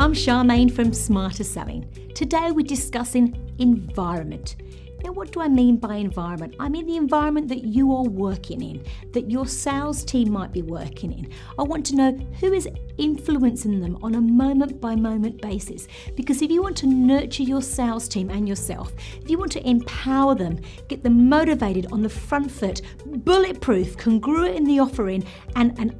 I'm Charmaine from Smarter Selling. Today we're discussing environment. Now, what do I mean by environment? I mean the environment that you are working in, that your sales team might be working in. I want to know who is influencing them on a moment-by-moment basis. Because if you want to nurture your sales team and yourself, if you want to empower them, get them motivated on the front foot, bulletproof, congruent in the offering, and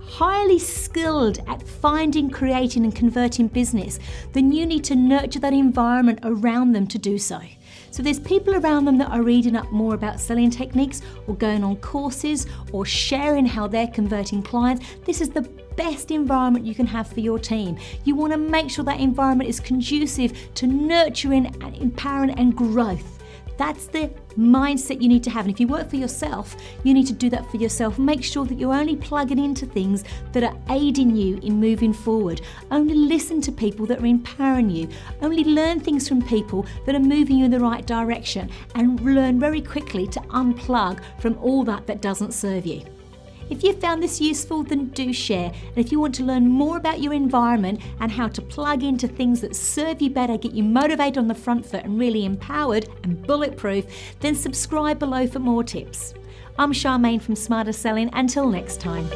highly skilled at finding, creating and converting business, then you need to nurture that environment around them to do so. So there's people around them that are reading up more about selling techniques or going on courses or sharing how they're converting clients. This is the best environment you can have for your team. You want to make sure that environment is conducive to nurturing and empowering and growth. That's the mindset you need to have. And if you work for yourself, you need to do that for yourself. Make sure that you're only plugging into things that are aiding you in moving forward. Only listen to people that are empowering you. Only learn things from people that are moving you in the right direction, and learn very quickly to unplug from all that doesn't serve you. If you found this useful, then do share. And if you want to learn more about your environment and how to plug into things that serve you better, get you motivated on the front foot and really empowered and bulletproof, then subscribe below for more tips. I'm Charmaine from Smarter Selling. Until next time.